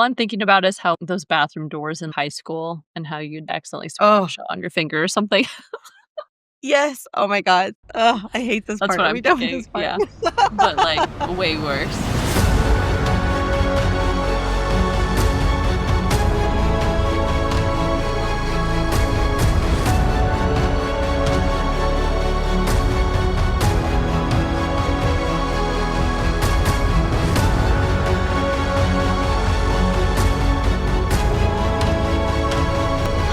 I'm thinking about is how those bathroom doors in high school and how you'd accidentally Oh, squish on your finger or something. yes. Oh my God. Oh, I hate this That's part. what Are I'm we done with thinking. this part? Yeah. But like way worse.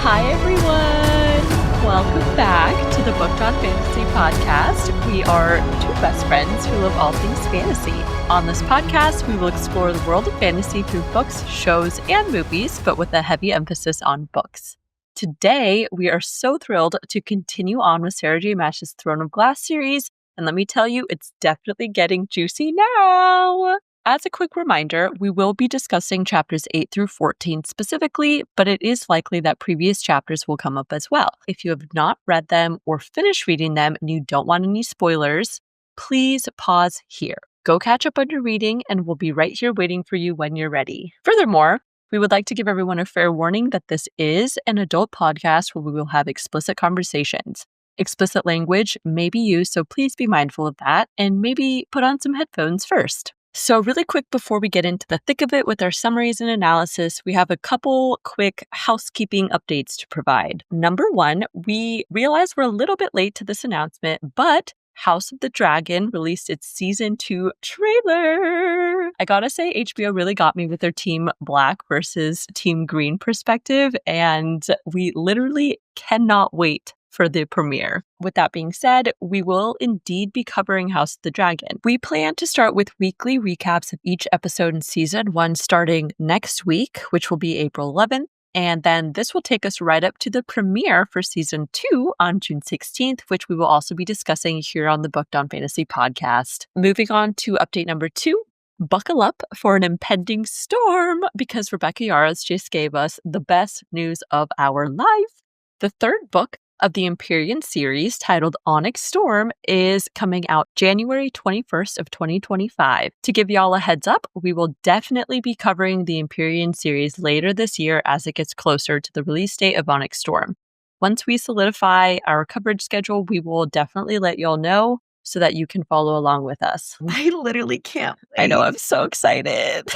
Hi, everyone. Welcome back to the Booked on Fantasy podcast. We are two best friends who love all things fantasy. On this podcast, we will explore the world of fantasy through books, shows, and movies, but with a heavy emphasis on books. Today, we are so thrilled to continue on with Sarah J. Maas's Throne of Glass series, and let me tell you, it's definitely getting juicy now. As a quick reminder, we will be discussing chapters 8 through 14 specifically, but it is likely that previous chapters will come up as well. If you have not read them or finished reading them and you don't want any spoilers, please pause here. Go catch up on your reading, and we'll be right here waiting for you when you're ready. Furthermore, we would like to give everyone a fair warning that this is an adult podcast where we will have explicit conversations. Explicit language may be used, so please be mindful of that and maybe put on some headphones first. So really quick before we get into the thick of it with our summaries and analysis, we have a couple quick housekeeping updates to provide. Number one, we realize we're a little bit late to this announcement, but House of the Dragon released its season 2 trailer. I gotta say, HBO really got me with their Team Black versus Team Green perspective, and we literally cannot wait for the premiere. With that being said, we will indeed be covering House of the Dragon. We plan to start with weekly recaps of each episode in season 1 starting next week, which will be April 11th. And then this will take us right up to the premiere for season 2 on June 16th, which we will also be discussing here on the Booked on Fantasy podcast. Moving on to update number 2. Buckle up for an impending storm because Rebecca Yarros just gave us the best news of our life. The third book of the Empyrean series, titled Onyx Storm, is coming out January 21st of 2025. To give y'all a heads up, we will definitely be covering the Empyrean series later this year as it gets closer to the release date of Onyx Storm. Once we solidify our coverage schedule, we will definitely let y'all know so that you can follow along with us. I literally can't wait. I know, I'm so excited.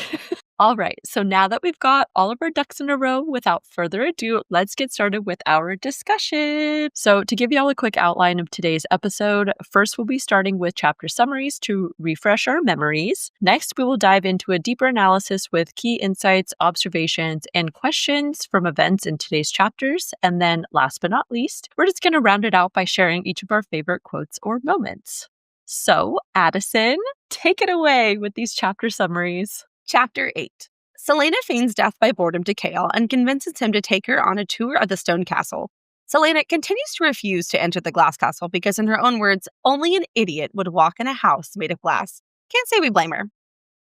All right, so now that we've got all of our ducks in a row, without further ado, let's get started with our discussion. So to give y'all a quick outline of today's episode, first we'll be starting with chapter summaries to refresh our memories. Next, we will dive into a deeper analysis with key insights, observations, and questions from events in today's chapters. And then last but not least, we're just going to round it out by sharing each of our favorite quotes or moments. So, Addison, take it away with these chapter summaries. Chapter 8. Celaena feigns death by boredom to Chaol and convinces him to take her on a tour of the stone castle. Celaena continues to refuse to enter the glass castle because, in her own words, only an idiot would walk in a house made of glass. Can't say we blame her.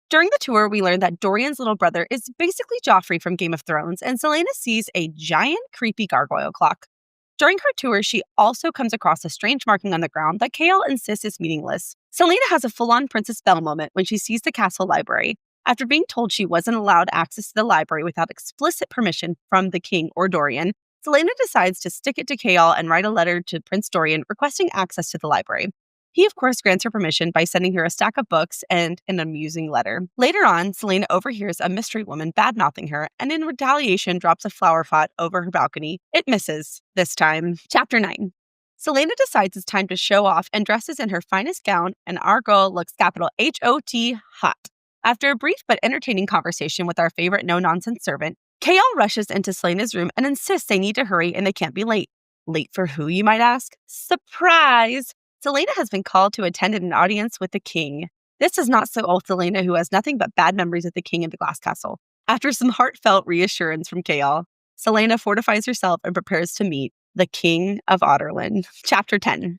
During the tour, we learn that Dorian's little brother is basically Joffrey from Game of Thrones, and Celaena sees a giant, creepy gargoyle clock. During her tour, she also comes across a strange marking on the ground that Chaol insists is meaningless. Celaena has a full-on Princess Belle moment when she sees the castle library. After being told she wasn't allowed access to the library without explicit permission from the king or Dorian, Celaena decides to stick it to Chaol and write a letter to Prince Dorian requesting access to the library. He, of course, grants her permission by sending her a stack of books and an amusing letter. Later on, Celaena overhears a mystery woman bad-mouthing her and in retaliation drops a flower pot over her balcony. It misses, this time. Chapter 9. Celaena decides it's time to show off and dresses in her finest gown, and our girl looks capital H-O-T hot. After a brief but entertaining conversation with our favorite no-nonsense servant, Chaol rushes into Celaena's room and insists they need to hurry and they can't be late. Late for who, you might ask? Surprise! Celaena has been called to attend an audience with the king. This is not so old Celaena, who has nothing but bad memories of the king in the glass castle. After some heartfelt reassurance from Chaol, Celaena fortifies herself and prepares to meet the King of Otterland. Chapter 10.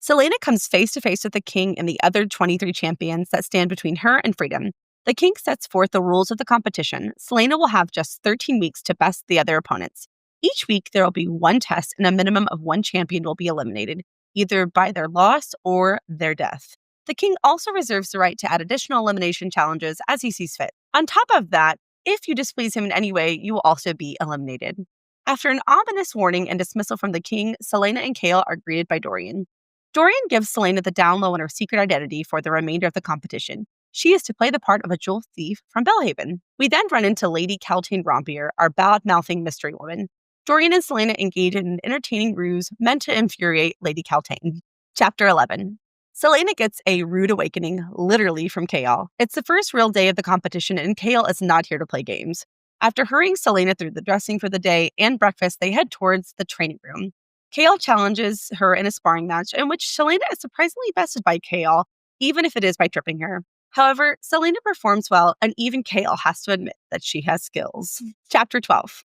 Celaena comes face to face with the king and the other 23 champions that stand between her and freedom. The king sets forth the rules of the competition. Celaena will have just 13 weeks to best the other opponents. Each week, there will be one test and a minimum of one champion will be eliminated, either by their loss or their death. The king also reserves the right to add additional elimination challenges as he sees fit. On top of that, if you displease him in any way, you will also be eliminated. After an ominous warning and dismissal from the king, Celaena and Chaol are greeted by Dorian. Dorian gives Celaena the down low on her secret identity for the remainder of the competition. She is to play the part of a jewel thief from Bellhaven. We then run into Lady Caltaine Rompier, our bad-mouthing mystery woman. Dorian and Celaena engage in an entertaining ruse meant to infuriate Lady Caltaine. Chapter 11. Celaena gets a rude awakening, literally from Chaol. It's the first real day of the competition, and Chaol is not here to play games. After hurrying Celaena through the dressing for the day and breakfast, they head towards the training room. Chaol challenges her in a sparring match, in which Celaena is surprisingly bested by Chaol, even if it is by tripping her. However, Celaena performs well, and even Chaol has to admit that she has skills. Chapter 12.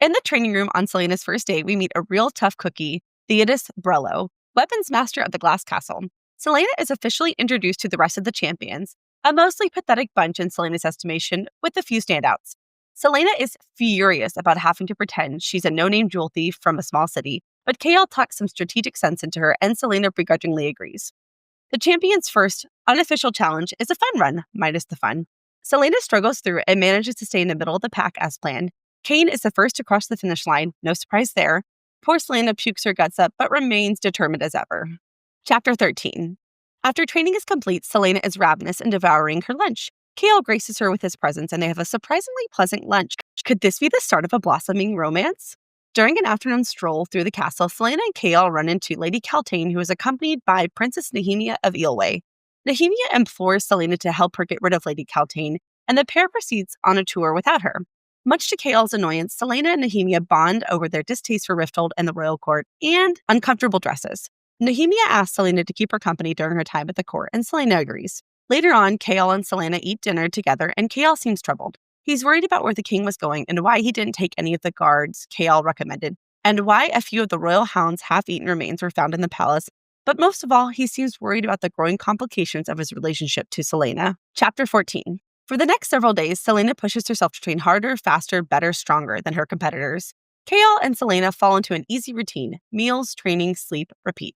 In the training room on Celaena's first day, we meet a real tough cookie, Theodos Brello, weapons master of the Glass Castle. Celaena is officially introduced to the rest of the champions, a mostly pathetic bunch in Celaena's estimation, with a few standouts. Celaena is furious about having to pretend she's a no-name jewel thief from a small city, but Chaol talks some strategic sense into her, and Celaena begrudgingly agrees. The champion's first unofficial challenge is a fun run, minus the fun. Celaena struggles through and manages to stay in the middle of the pack as planned. Kane is the first to cross the finish line, no surprise there. Poor Celaena pukes her guts up, but remains determined as ever. Chapter 13. After training is complete, Celaena is ravenous and devouring her lunch. Chaol graces her with his presence, and they have a surprisingly pleasant lunch. Could this be the start of a blossoming romance? During an afternoon stroll through the castle, Celaena and Chaol run into Lady Caltaine, who is accompanied by Princess Nehemia of Eelway. Nehemia implores Celaena to help her get rid of Lady Caltaine, and the pair proceeds on a tour without her. Much to Chaol's annoyance, Celaena and Nehemia bond over their distaste for Rifthold and the royal court and uncomfortable dresses. Nehemia asks Celaena to keep her company during her time at the court, and Celaena agrees. Later on, Chaol and Celaena eat dinner together, and Chaol seems troubled. He's worried about where the king was going and why he didn't take any of the guards Chaol recommended, and why a few of the royal hounds' half-eaten remains were found in the palace. But most of all, he seems worried about the growing complications of his relationship to Celaena. Chapter 14. For the next several days, Celaena pushes herself to train harder, faster, better, stronger than her competitors. Chaol and Celaena fall into an easy routine: meals, training, sleep, repeat.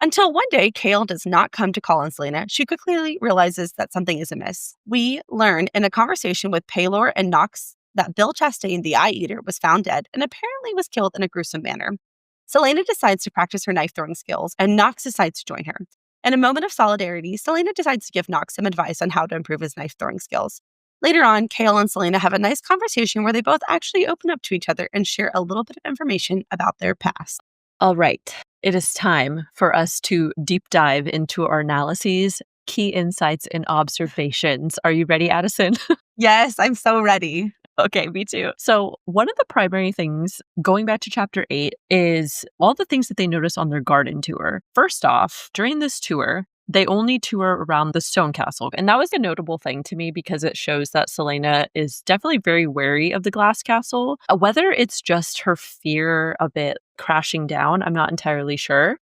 Until one day, Chaol does not come to call on Celaena. She quickly realizes that something is amiss. We learn in a conversation with Paylor and Nox that Bill Chastain, the Eye Eater, was found dead and apparently was killed in a gruesome manner. Celaena decides to practice her knife-throwing skills, and Nox decides to join her. In a moment of solidarity, Celaena decides to give Nox some advice on how to improve his knife-throwing skills. Later on, Chaol and Celaena have a nice conversation where they both actually open up to each other and share a little bit of information about their past. All right. It is time for us to deep dive into our analyses, key insights, and observations. Are you ready, Addison? Yes, I'm so ready. Okay, me too. So one of the primary things, going back to chapter 8, is all the things that they notice on their garden tour. First off, during this tour, they only tour around the stone castle. And that was a notable thing to me because it shows that Celaena is definitely very wary of the glass castle. Whether it's just her fear of it crashing down, I'm not entirely sure.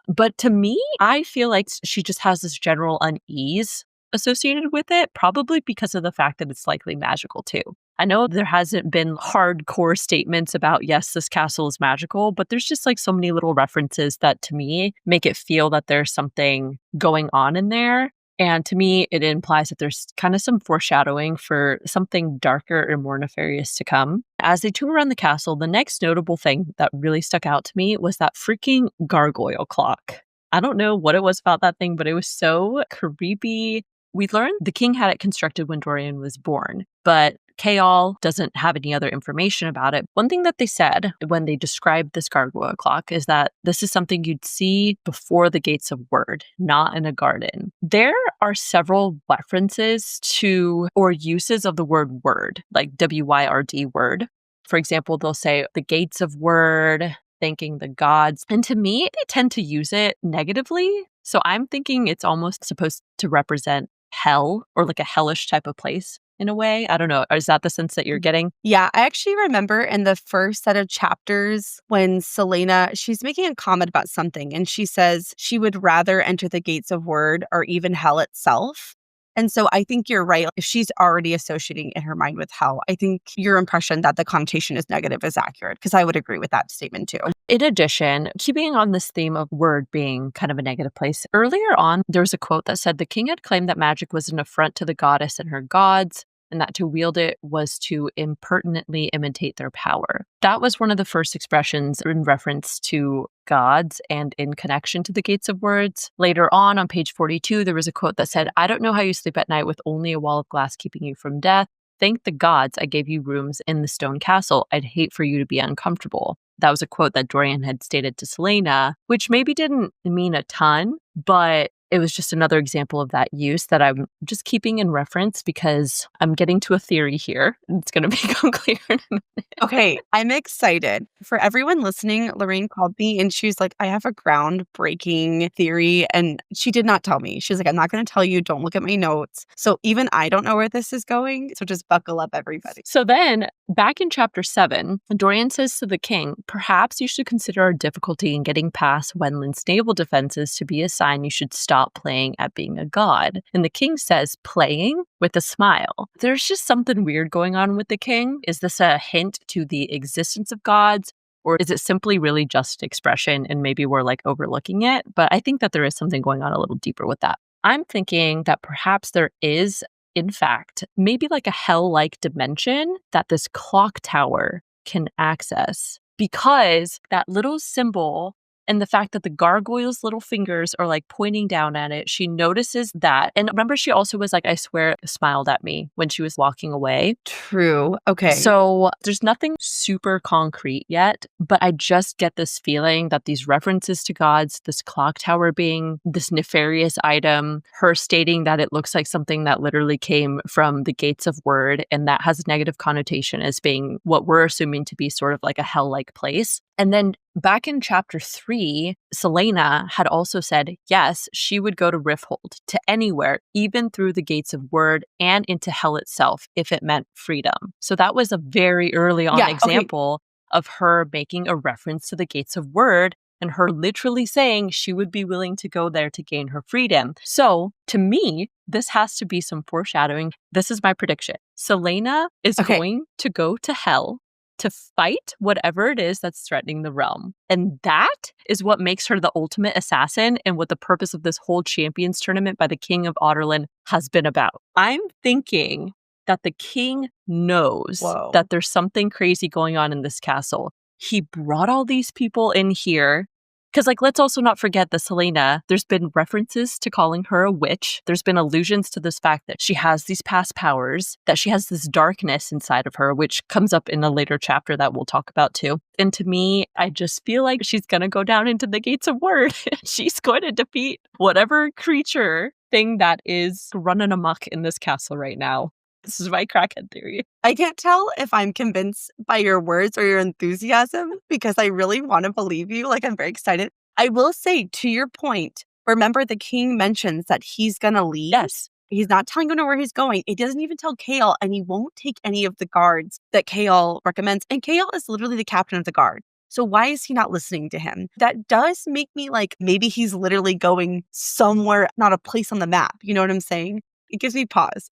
But to me, I feel like she just has this general unease associated with it, probably because of the fact that it's likely magical too. I know there hasn't been hardcore statements about, yes, this castle is magical, but there's just like so many little references that to me make it feel that there's something going on in there. And to me, it implies that there's kind of some foreshadowing for something darker and more nefarious to come. As they tour around the castle, the next notable thing that really stuck out to me was that freaking gargoyle clock. I don't know what it was about that thing, but it was so creepy. We learned the king had it constructed when Dorian was born, but Chaol doesn't have any other information about it. One thing that they said when they described this gargoyle clock is that this is something you'd see before the gates of Wyrd, not in a garden. There are several references to or uses of the word Wyrd, like W-Y-R-D, Wyrd. For example, they'll say the gates of Wyrd, thanking the gods. And to me, they tend to use it negatively. So I'm thinking it's almost supposed to represent hell or like a hellish type of place. In a way. I don't know. Is that the sense that you're getting? Yeah, I actually remember in the first set of chapters when Celaena, she's making a comment about something and she says she would rather enter the gates of Wyrd or even hell itself. And so I think you're right. If she's already associating in her mind with hell, I think your impression that the connotation is negative is accurate because I would agree with that statement too. In addition, keeping on this theme of Wyrd being kind of a negative place, earlier on, there was a quote that said the king had claimed that magic was an affront to the goddess and her gods. and that to wield it was to impertinently imitate their power. That was one of the first expressions in reference to gods and in connection to the gates of words. Later on page 42, there was a quote that said, "I don't know how you sleep at night with only a wall of glass keeping you from death. Thank the gods I gave you rooms in the stone castle. I'd hate for you to be uncomfortable." That was a quote that Dorian had stated to Celaena, which maybe didn't mean a ton, but it was just another example of that use that I'm just keeping in reference because I'm getting to a theory here. And it's going to become clear in a minute. Okay, I'm excited. For everyone listening, Lorraine called me and she was like, I have a groundbreaking theory. And she did not tell me. She's like, I'm not going to tell you. Don't look at my notes. So even I don't know where this is going. So just buckle up, everybody. So then, back in chapter 7, Dorian says to the king, "Perhaps you should consider our difficulty in getting past Wenlin's naval defenses to be a sign you should stop playing at being a god." And the king says, "Playing?" with a smile. There's just something weird going on with the king. Is this a hint to the existence of gods? Or is it simply really just expression and maybe we're like overlooking it? But I think that there is something going on a little deeper with that. I'm thinking that perhaps there is, in fact, maybe like a hell-like dimension that this clock tower can access, because that little symbol and the fact that the gargoyle's little fingers are like pointing down at it, she notices that. And remember, she also was like, I swear, smiled at me when she was walking away. True. Okay. So there's nothing super concrete yet, but I just get this feeling that these references to gods, this clock tower being this nefarious item, her stating that it looks like something that literally came from the gates of word, and that has a negative connotation as being what we're assuming to be sort of like a hell-like place. And then back in chapter 3, Celaena had also said, yes, she would go to Rifthold, to anywhere, even through the gates of word and into hell itself, if it meant freedom. So that was a very early on example of her making a reference to the gates of word and her literally saying she would be willing to go there to gain her freedom. So to me, this has to be some foreshadowing. This is my prediction. Celaena is going to go to hell to fight whatever it is that's threatening the realm. And that is what makes her the ultimate assassin and what the purpose of this whole Champions tournament by the King of Otterland has been about. I'm thinking that the king knows that there's something crazy going on in this castle. He brought all these people in here. Because, like, let's also not forget that Celaena, there's been references to calling her a witch. There's been allusions to this fact that she has these past powers, that she has this darkness inside of her, which comes up in a later chapter that we'll talk about too. And to me, I just feel like she's going to go down into the gates of word. She's going to defeat whatever creature thing that is running amok in this castle right now. This is my crackhead theory. I can't tell if I'm convinced by your words or your enthusiasm, because I really want to believe you. Like, I'm very excited. I will say, to your point, remember the king mentions that he's going to leave. Yes. He's not telling him where he's going. He doesn't even tell Chaol, and he won't take any of the guards that Chaol recommends. And Chaol is literally the captain of the guard. So why is he not listening to him? That does make me like, maybe he's literally going somewhere, not a place on the map. You know what I'm saying? It gives me pause.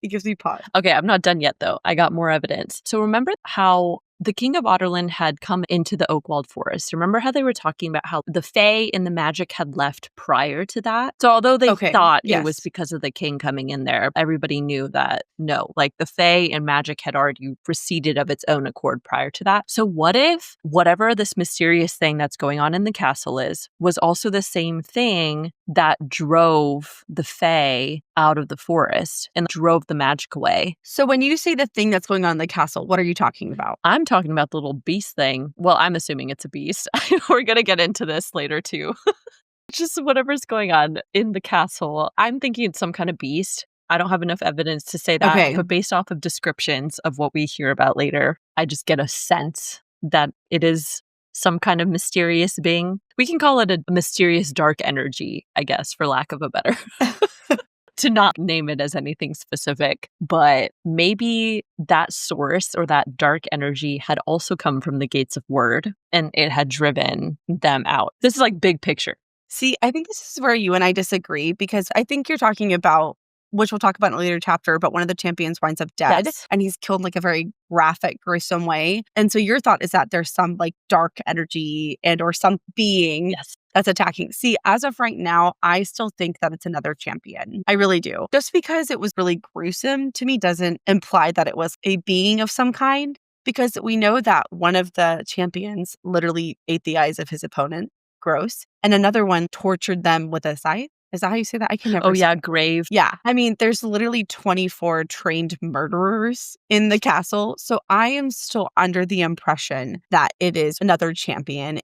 Okay, I'm not done yet, though. I got more evidence. So remember how the King of Otterland had come into the Oakwalled Forest. Remember how they were talking about how the Fae and the magic had left prior to that? So although they thought it was because of the king coming in there, everybody knew that no, like the Fae and magic had already receded of its own accord prior to that. So what if whatever this mysterious thing that's going on in the castle is, was also the same thing that drove the Fae out of the forest and drove the magic away? So when you say the thing that's going on in the castle, what are you talking about? I'm talking about the little beast thing. Well, I'm assuming it's a beast. We're going to get into this later too. Just whatever's going on in the castle. I'm thinking it's some kind of beast. I don't have enough evidence to say that, but based off of descriptions of what we hear about later, I just get a sense that it is some kind of mysterious being. We can call it a mysterious dark energy, I guess, for lack of a better. To not name it as anything specific, but maybe that source or that dark energy had also come from the gates of word and it had driven them out. This is like big picture. See, I think this is where you and I disagree, because I think you're talking about, which we'll talk about in a later chapter, but one of the champions winds up dead and he's killed in like a very graphic, gruesome way. And so your thought is that there's some like dark energy and or some being that's attacking. See, as of right now, I still think that it's another champion. I really do. Just because it was really gruesome to me doesn't imply that it was a being of some kind, because we know that one of the champions literally ate the eyes of his opponent. Gross. And another one tortured them with a scythe. Is that how you say that? I can never Oh, yeah, say. grave. Yeah. I mean, there's literally 24 trained murderers in the castle. So I am still under the impression that it is another champion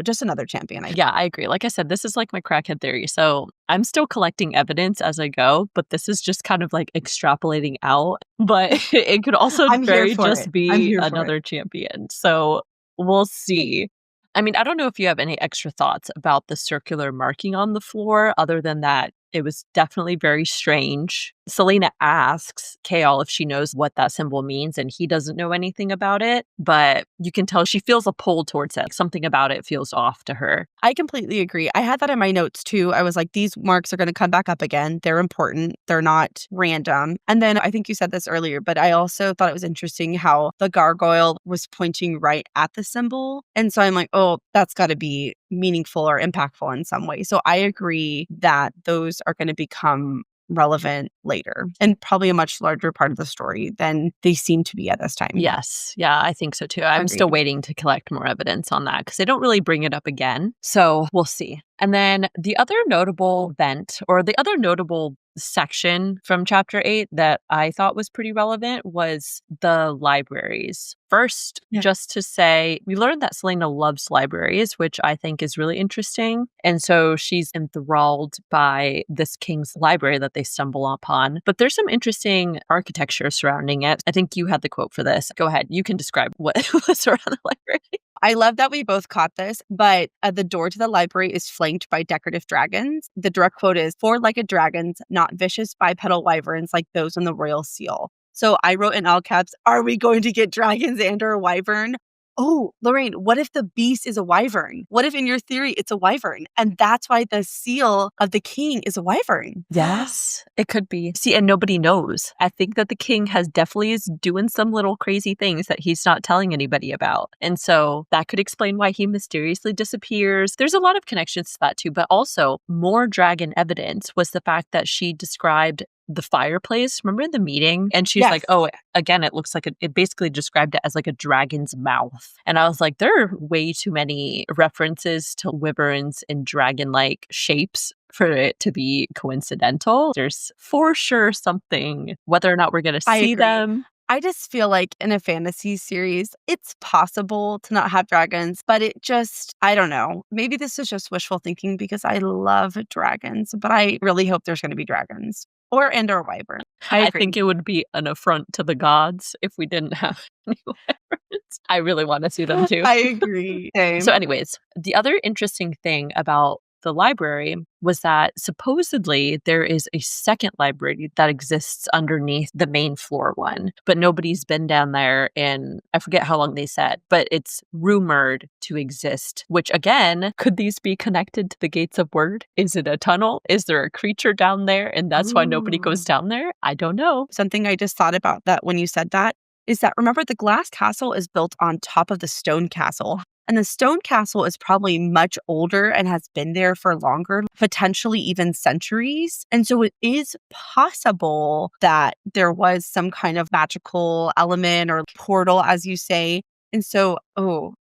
just another champion. Yeah, I agree. Like I said, this is like my crackhead theory. So I'm still collecting evidence as I go, but this is just kind of like extrapolating out. But it could also I'm here very for just it. I'm be here for it. another champion. So we'll see. I mean, I don't know if you have any extra thoughts about the circular marking on the floor, other than that it was definitely very strange. Celaena asks Chaol if she knows what that symbol means, and he doesn't know anything about it, but you can tell she feels a pull towards it. Something about it feels off to her. I completely agree. I had that in my notes too. I was like, these marks are going to come back up again. They're important. They're not random. And then I think you said this earlier, but I also thought it was interesting how the gargoyle was pointing right at the symbol. And so I'm like, oh, that's got to be meaningful or impactful in some way. So I agree that those are going to become relevant later and probably a much larger part of the story than they seem to be at this time. Yes. Yeah, I think so too. I'm still Agreed. waiting to collect more evidence on that because they don't really bring it up again. So we'll see. And then the other notable event or the other notable section from chapter 8 that I thought was pretty relevant was the libraries. First, just to say, we learned that Celaena loves libraries, which I think is really interesting. And so she's enthralled by this king's library that they stumble upon. But there's some interesting architecture surrounding it. I think you had the quote for this. Go ahead. You can describe what was around the library. I love that we both caught this, but the door to the library is flanked by decorative dragons. The direct quote is, "Four-legged dragons, not vicious bipedal wyverns like those on the royal seal." So I wrote in all caps, "Are we going to get dragons and or a wyvern?" Oh, Lorraine, what if the beast is a wyvern? What if in your theory it's a wyvern? And that's why the seal of the king is a wyvern. Yes, it could be. See, and nobody knows. I think that the king definitely is doing some little crazy things that he's not telling anybody about. And so that could explain why he mysteriously disappears. There's a lot of connections to that too, but also more dragon evidence was the fact that she described the fireplace. Remember in the meeting? And she's like, oh, again, it looks like it basically described it as like a dragon's mouth. And I was like, there are way too many references to wyverns in dragon-like shapes for it to be coincidental. There's for sure something, whether or not we're going to see them. I just feel like in a fantasy series, it's possible to not have dragons, but it just, I don't know. Maybe this is just wishful thinking because I love dragons, but I really hope there's going to be dragons. Or wyvern. I think it would be an affront to the gods if we didn't have any wyverns. I really want to see them too. I agree. Same. So anyways, the other interesting thing about the library was that supposedly there is a second library that exists underneath the main floor one, but nobody's been down there in, I forget how long they said, but it's rumored to exist, which again, could these be connected to the Gates of Word? Is it a tunnel? Is there a creature down there and that's why nobody goes down there? I don't know. Something I just thought about that when you said that is that, remember, the glass castle is built on top of the stone castle. And the stone castle is probably much older and has been there for longer, potentially even centuries. And so it is possible that there was some kind of magical element or portal, as you say. And so,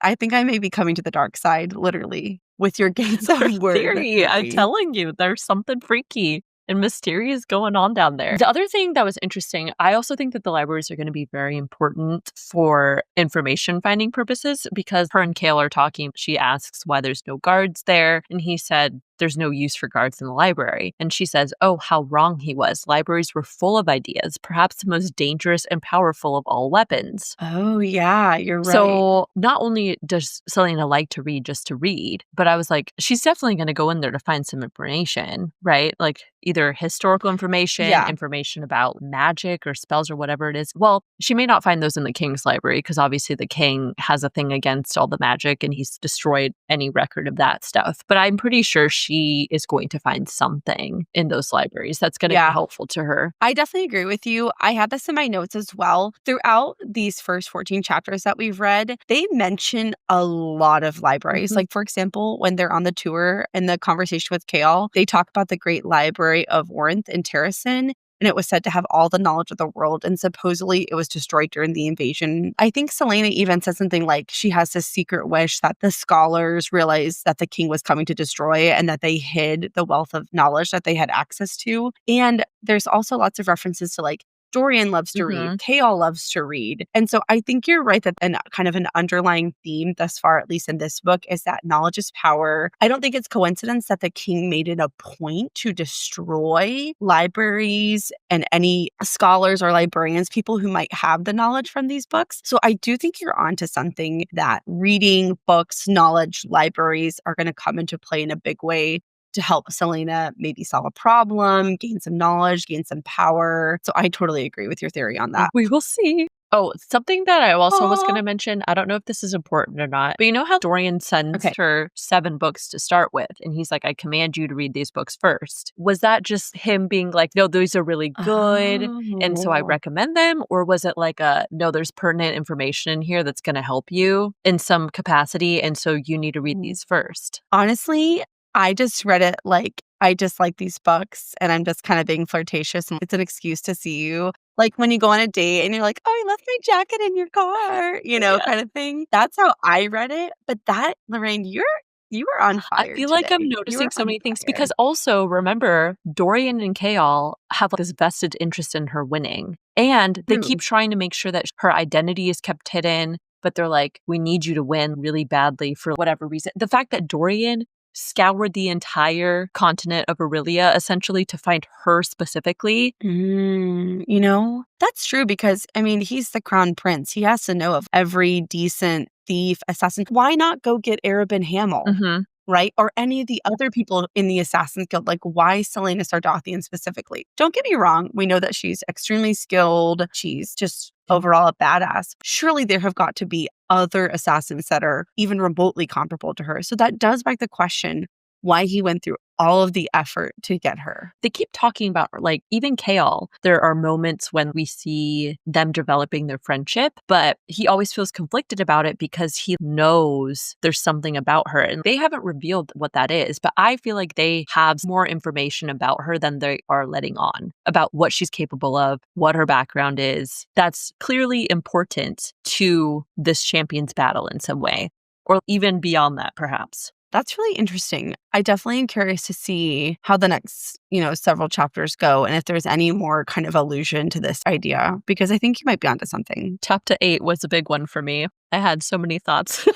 I think I may be coming to the dark side, literally, with your Gates of Word theory. I'm telling you, there's something freaky and mysterious going on down there. The other thing that was interesting, I also think that the libraries are going to be very important for information finding purposes because her and Chaol are talking. She asks why there's no guards there. And he said, there's no use for guards in the library. And she says, oh, how wrong he was. Libraries were full of ideas, perhaps the most dangerous and powerful of all weapons. Oh, yeah, you're right. So not only does Celaena like to read just to read, but I was like, she's definitely going to go in there to find some information, right? Like either historical information, information about magic or spells or whatever it is. Well, she may not find those in the king's library because obviously the king has a thing against all the magic and he's destroyed any record of that stuff. But I'm pretty sure she is going to find something in those libraries that's going to be helpful to her. I definitely agree with you. I had this in my notes as well. Throughout these first 14 chapters that we've read, they mention a lot of libraries. Like, for example, when they're on the tour in the conversation with Chaol, they talk about the Great Library of Orinth in Terrasen. And it was said to have all the knowledge of the world, and supposedly it was destroyed during the invasion. I think Celaena even said something like she has this secret wish that the scholars realized that the king was coming to destroy it and that they hid the wealth of knowledge that they had access to. And there's also lots of references to like Dorian loves to read. Chaol loves to read. And so I think you're right that kind of an underlying theme thus far, at least in this book, is that knowledge is power. I don't think it's coincidence that the king made it a point to destroy libraries and any scholars or librarians, people who might have the knowledge from these books. So I do think you're onto something, that reading, books, knowledge, libraries are going to come into play in a big way to help Celaena maybe solve a problem, gain some knowledge, gain some power. So I totally agree with your theory on that. We will see. Oh, something that I also was going to mention, I don't know if this is important or not, but you know how Dorian sends her 7 books to start with, and he's like, I command you to read these books first. Was that just him being like, no, these are really good, and so I recommend them? Or was it like no, there's pertinent information in here that's going to help you in some capacity, and so you need to read these first? Honestly, I just read it like, I just like these books and I'm just kind of being flirtatious. And it's an excuse to see you. Like when you go on a date and you're like, oh, I left my jacket in your car, kind of thing. That's how I read it. But that, Lorraine, you are on fire. I feel like I'm noticing so many things because also remember, Dorian and Chaol have this vested interest in her winning. And they keep trying to make sure that her identity is kept hidden. But they're like, we need you to win really badly for whatever reason. The fact that Dorian scoured the entire continent of Aurelia essentially to find her specifically. That's true because, I mean, he's the crown prince. He has to know of every decent thief, assassin. Why not go get Arobin Hamel? Right? Or any of the other people in the Assassin's Guild. Like, why Celaena Sardathian specifically? Don't get me wrong. We know that she's extremely skilled. She's just overall a badass. Surely there have got to be other assassins that are even remotely comparable to her. So that does beg the question why he went through all of the effort to get her. They keep talking about, like, even Chaol. There are moments when we see them developing their friendship, but he always feels conflicted about it because he knows there's something about her. And they haven't revealed what that is, but I feel like they have more information about her than they are letting on, about what she's capable of, what her background is. That's clearly important to this champion's battle in some way, or even beyond that, perhaps. That's really interesting. I definitely am curious to see how the next, several chapters go and if there's any more kind of allusion to this idea, because I think you might be onto something. Chapter 8 was a big one for me. I had so many thoughts.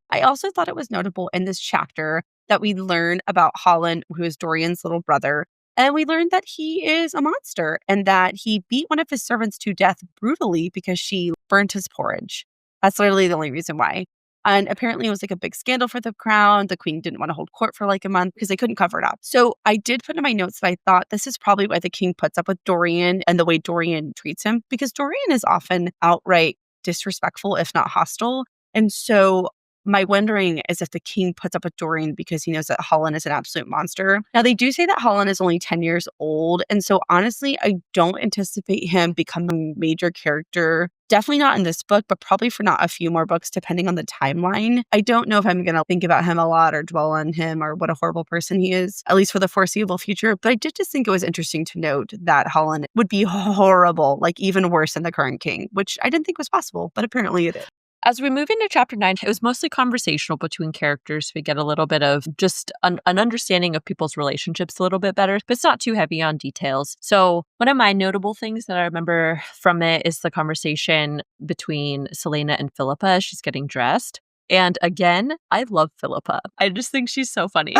I also thought it was notable in this chapter that we learn about Holland, who is Dorian's little brother, and we learned that he is a monster and that he beat one of his servants to death brutally because she burnt his porridge. That's literally the only reason why. And apparently it was like a big scandal for the crown. The queen didn't want to hold court for like a month because they couldn't cover it up. So I did put in my notes that I thought this is probably why the king puts up with Dorian and the way Dorian treats him, because Dorian is often outright disrespectful, if not hostile. And so my wondering is if the king puts up with Dorian because he knows that Holland is an absolute monster. Now, they do say that Holland is only 10 years old. And so honestly, I don't anticipate him becoming a major character. Definitely not in this book, but probably for not a few more books, depending on the timeline. I don't know if I'm going to think about him a lot or dwell on him or what a horrible person he is, at least for the foreseeable future. But I did just think it was interesting to note that Holland would be horrible, like even worse than the current king, which I didn't think was possible, but apparently it is. As we move into chapter 9, it was mostly conversational between characters. We get a little bit of just an understanding of people's relationships a little bit better, but it's not too heavy on details. So one of my notable things that I remember from it is the conversation between Celaena and Philippa as she's getting dressed. And again, I love Philippa. I just think she's so funny.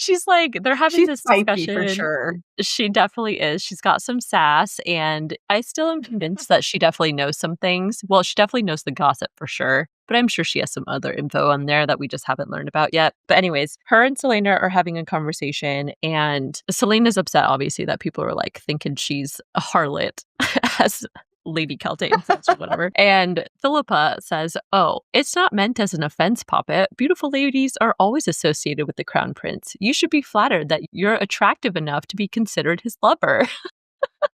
She's like, they're having this discussion. For sure. She definitely is. She's got some sass, and I still am convinced that she definitely knows some things. Well, she definitely knows the gossip for sure, but I'm sure she has some other info on there that we just haven't learned about yet. But anyways, her and Celaena are having a conversation, and Celaena's upset, obviously, that people are like thinking she's a harlot, as Lady Keltane says or whatever. And Philippa says, "Oh, it's not meant as an offense, Poppet. Beautiful ladies are always associated with the crown prince. You should be flattered that you're attractive enough to be considered his lover."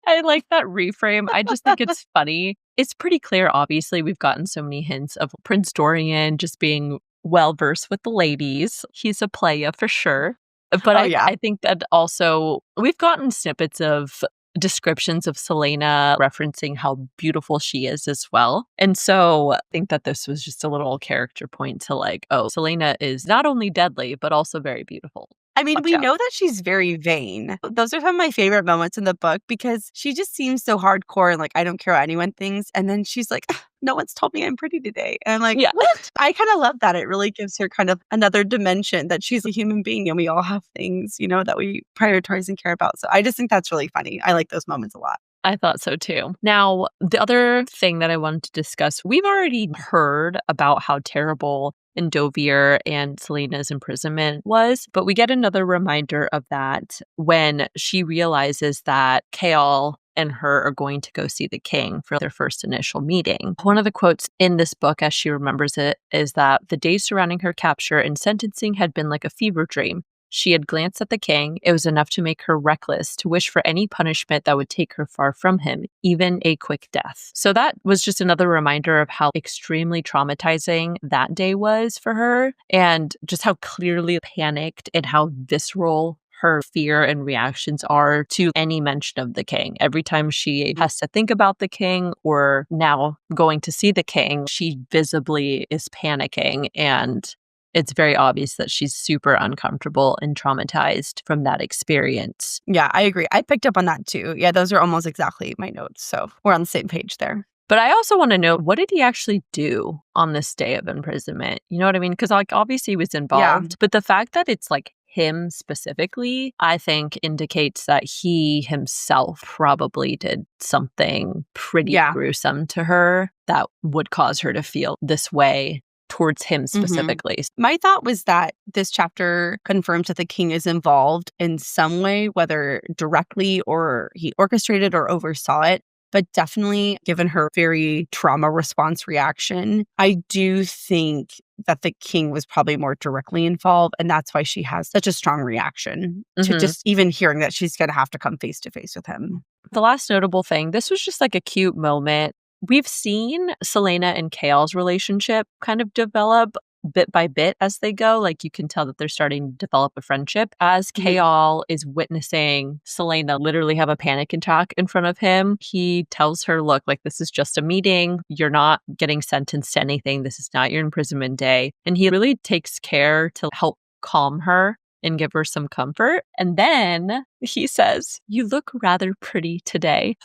I like that reframe. I just think it's funny. It's pretty clear, obviously, we've gotten so many hints of Prince Dorian just being well-versed with the ladies. He's a playa for sure. But Oh, yeah. I think that also we've gotten snippets of descriptions of Celaena referencing how beautiful she is as well. And so I think that this was just a little character point to like, oh, Celaena is not only deadly, but also very beautiful. I mean, Watch we out. know that she's very vain. Those are some of my favorite moments in the book because she just seems so hardcore and like, I don't care what anyone thinks. And then she's like, "Ugh, no one's told me I'm pretty today." And I'm like, Yeah. what? I kind of love that. It really gives her kind of another dimension that she's a human being and we all have things, that we prioritize and care about. So I just think that's really funny. I like those moments a lot. I thought so too. Now, the other thing that I wanted to discuss, we've already heard about how terrible Endovier and Celaena's imprisonment was, but we get another reminder of that when she realizes that Chaol and her are going to go see the king for their first initial meeting. One of the quotes in this book, as she remembers it, is that the days surrounding her capture and sentencing had been like a fever dream. She had glanced at the king. It was enough to make her reckless, to wish for any punishment that would take her far from him, even a quick death. So that was just another reminder of how extremely traumatizing that day was for her, and just how clearly panicked and how visceral her fear and reactions are to any mention of the king. Every time she has to think about the king or now going to see the king, she visibly is panicking, and it's very obvious that she's super uncomfortable and traumatized from that experience. Yeah, I agree. I picked up on that too. Yeah, those are almost exactly my notes. So we're on the same page there. But I also want to know, what did he actually do on this day of imprisonment? You know what I mean? Because like obviously he was involved, but the fact that it's like him specifically, I think indicates that he himself probably did something pretty gruesome to her that would cause her to feel this way towards him specifically. My thought was that this chapter confirms that the king is involved in some way, whether directly or he orchestrated or oversaw it. But definitely, given her very trauma response reaction, I do think that the king was probably more directly involved. And that's why she has such a strong reaction to just even hearing that she's going to have to come face to face with him. The last notable thing, this was just like a cute moment. We've seen Celaena and Chaol's relationship kind of develop bit by bit as they go. Like you can tell that they're starting to develop a friendship as Chaol is witnessing Celaena literally have a panic attack in front of him. He tells her, look, like this is just a meeting. You're not getting sentenced to anything. This is not your imprisonment day. And he really takes care to help calm her and give her some comfort. And then he says, "You look rather pretty today."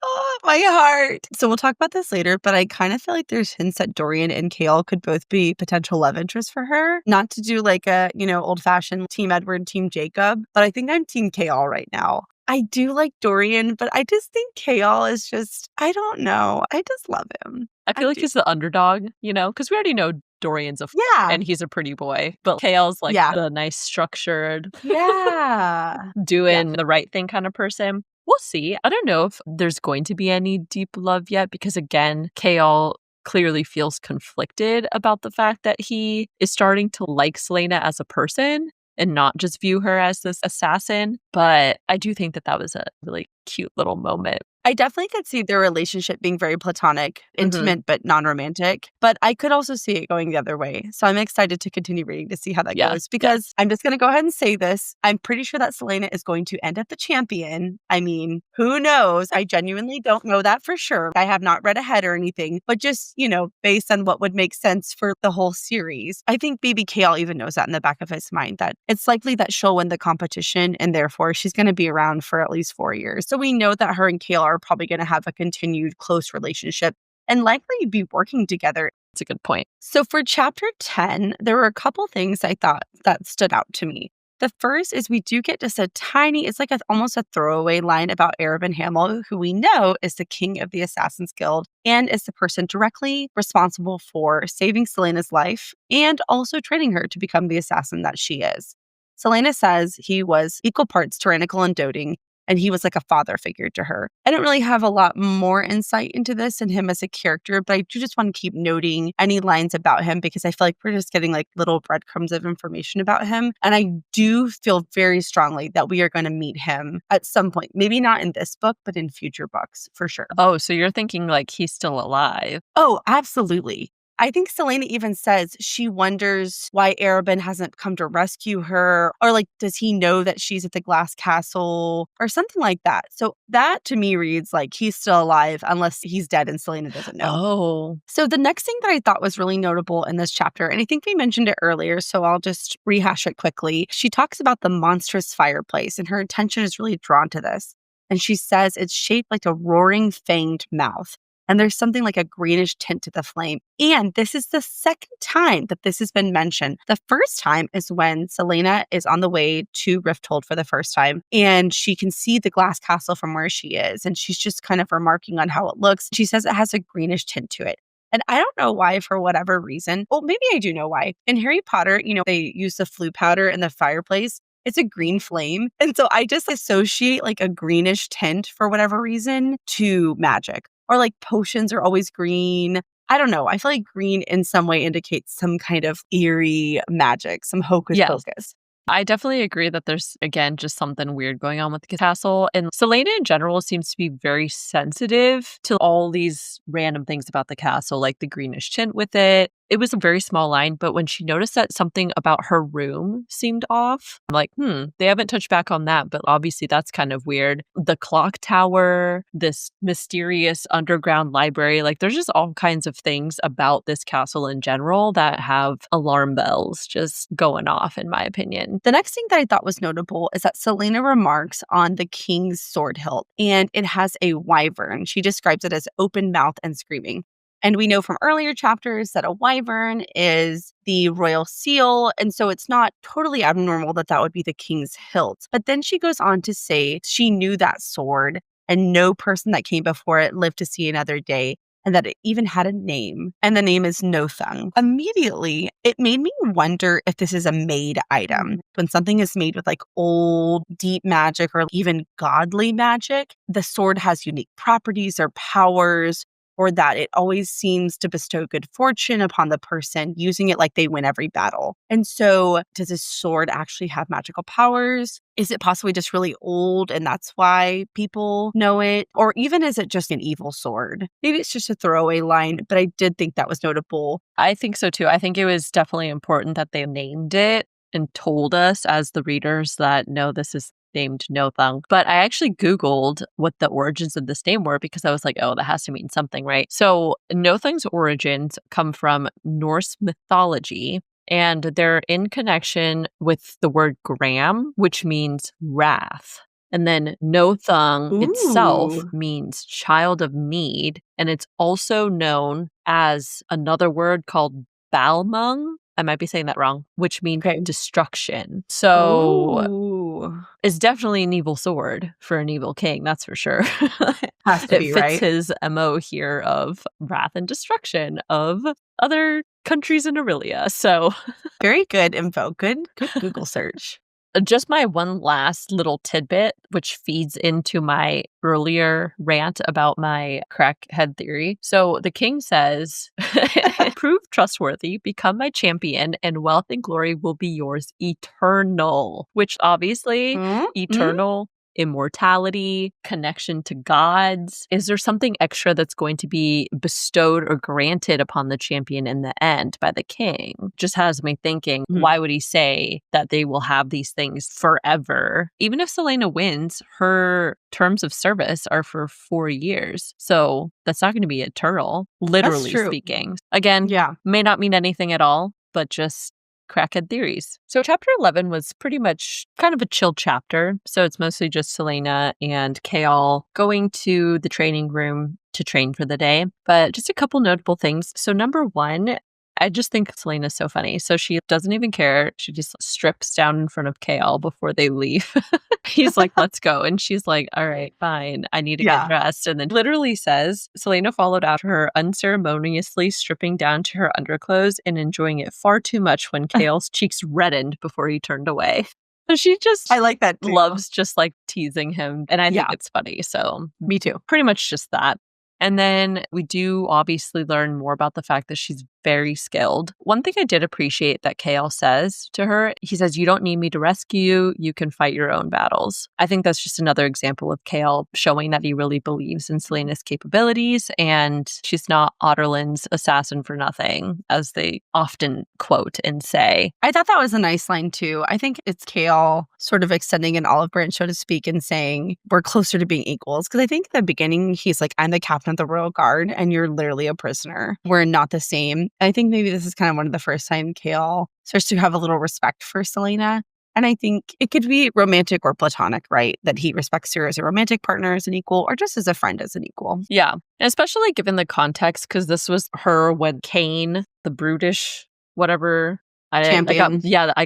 Oh, my heart. So we'll talk about this later, but I kind of feel like there's hints that Dorian and Chaol could both be potential love interests for her. Not to do like a, old-fashioned Team Edward, Team Jacob, but I think I'm Team Chaol right now. I do like Dorian, but I just think Chaol is just, I don't know. I just love him. I feel like he's the underdog, because we already know Dorian's and he's a pretty boy, but Chaol's like the nice structured, doing the right thing kind of person. We'll see. I don't know if there's going to be any deep love yet because, again, Chaol clearly feels conflicted about the fact that he is starting to like Celaena as a person and not just view her as this assassin. But I do think that that was a really cute little moment. I definitely could see their relationship being very platonic, intimate, but non-romantic. But I could also see it going the other way. So I'm excited to continue reading to see how that goes. Because I'm just going to go ahead and say this. I'm pretty sure that Celaena is going to end up the champion. I mean, who knows? I genuinely don't know that for sure. I have not read ahead or anything. But just, based on what would make sense for the whole series, I think maybe Chaol even knows that in the back of his mind, that it's likely that she'll win the competition. And therefore, she's going to be around for at least 4 years. So we know that her and Chaol are probably going to have a continued close relationship and likely be working together. That's a good point. So for chapter 10, there were a couple things I thought that stood out to me. The first is we do get just a tiny, it's like almost a throwaway line about Arobin Hamel, who we know is the king of the Assassin's Guild and is the person directly responsible for saving Celaena's life and also training her to become the assassin that she is. Celaena says he was equal parts tyrannical and doting, and he was like a father figure to her. I don't really have a lot more insight into this and him as a character, but I do just want to keep noting any lines about him because I feel like we're just getting like little breadcrumbs of information about him. And I do feel very strongly that we are going to meet him at some point. Maybe not in this book, but in future books for sure. Oh, so you're thinking like he's still alive. Oh, absolutely. I think Celaena even says she wonders why Arabin hasn't come to rescue her, or like, does he know that she's at the glass castle or something like that? So that to me reads like he's still alive unless he's dead and Celaena doesn't know. Oh, So the next thing that I thought was really notable in this chapter, and I think we mentioned it earlier, so I'll just rehash it quickly. She talks about the monstrous fireplace, and her attention is really drawn to this. And she says it's shaped like a roaring fanged mouth. And there's something like a greenish tint to the flame. And this is the second time that this has been mentioned. The first time is when Celaena is on the way to Rifthold for the first time, and she can see the glass castle from where she is. And she's just kind of remarking on how it looks. She says it has a greenish tint to it. And I don't know why, for whatever reason. Well, maybe I do know why. In Harry Potter, they use the flue powder in the fireplace. It's a green flame. And so I just associate like a greenish tint for whatever reason to magic. Or like potions are always green. I don't know. I feel like green in some way indicates some kind of eerie magic, some hocus pocus. I definitely agree that there's, again, just something weird going on with the castle. And Celaena in general seems to be very sensitive to all these random things about the castle, like the greenish tint with it. It was a very small line, but when she noticed that something about her room seemed off, I'm like, they haven't touched back on that, but obviously that's kind of weird. The clock tower, this mysterious underground library, like there's just all kinds of things about this castle in general that have alarm bells just going off, in my opinion. The next thing that I thought was notable is that Celaena remarks on the king's sword hilt, and it has a wyvern. She describes it as open mouth and screaming. And we know from earlier chapters that a wyvern is the royal seal, and so it's not totally abnormal that that would be the king's hilt. But then she goes on to say she knew that sword, and no person that came before it lived to see another day, and that it even had a name, and the name is Nothung. Immediately, it made me wonder if this is a made item. When something is made with like old, deep magic or even godly magic, the sword has unique properties or powers, or that it always seems to bestow good fortune upon the person using it like they win every battle. And so, does this sword actually have magical powers? Is it possibly just really old and that's why people know it? Or even is it just an evil sword? Maybe it's just a throwaway line, but I did think that was notable. I think so too. I think it was definitely important that they named it and told us as the readers that, no, this is named Nothung. But I actually Googled what the origins of this name were because I was like, oh, that has to mean something, right? So Nothung's origins come from Norse mythology, and they're in connection with the word gram, which means wrath. And then Nothung itself means child of need, and it's also known as another word called Balmung. I might be saying that wrong, which means destruction. So it's definitely an evil sword for an evil king, that's for sure. Has to be, It fits right? his MO here of wrath and destruction of other countries in Aurelia. So very good info. Good Google search. Just my one last little tidbit, which feeds into my earlier rant about my crackhead theory. So the king says, prove trustworthy, become my champion, and wealth and glory will be yours eternal, which obviously eternal, immortality, connection to gods. Is there something extra that's going to be bestowed or granted upon the champion in the end by the king? Just has me thinking, why would he say that they will have these things forever? Even if Celaena wins, her terms of service are for 4 years. So that's not going to be eternal, literally speaking. Again, may not mean anything at all, but just crackhead theories. So chapter 11 was pretty much kind of a chill chapter. So it's mostly just Celaena and Chaol going to the training room to train for the day. But just a couple notable things. So number one, I just think Celaena's so funny. So she doesn't even care. She just strips down in front of Chaol before they leave. He's like, let's go. And she's like, all right, fine. I need to get dressed. And then literally says, Celaena followed out her unceremoniously stripping down to her underclothes and enjoying it far too much when Chaol's cheeks reddened before he turned away. She just I like that too. loves just like teasing him. And I think Yeah. it's funny. So Me too. pretty much just that. And then we do obviously learn more about the fact that she's very skilled. One thing I did appreciate that Chaol says to her, he says, "You don't need me to rescue you. You can fight your own battles." I think that's just another example of Chaol showing that he really believes in Celaena's capabilities, and she's not Otterlin's assassin for nothing, as they often quote and say. I thought that was a nice line too. I think it's Chaol sort of extending an olive branch, so to speak, and saying we're closer to being equals. Because I think at the beginning, he's like, I'm the captain of the Royal Guard, and you're literally a prisoner. We're not the same. I think maybe this is kind of one of the first time Chaol starts to have a little respect for Celaena. And I think it could be romantic or platonic, right? That he respects her as a romantic partner, as an equal, or just as a friend, as an equal. Yeah. And especially given the context, because this was her when Cain, the brutish, whatever. I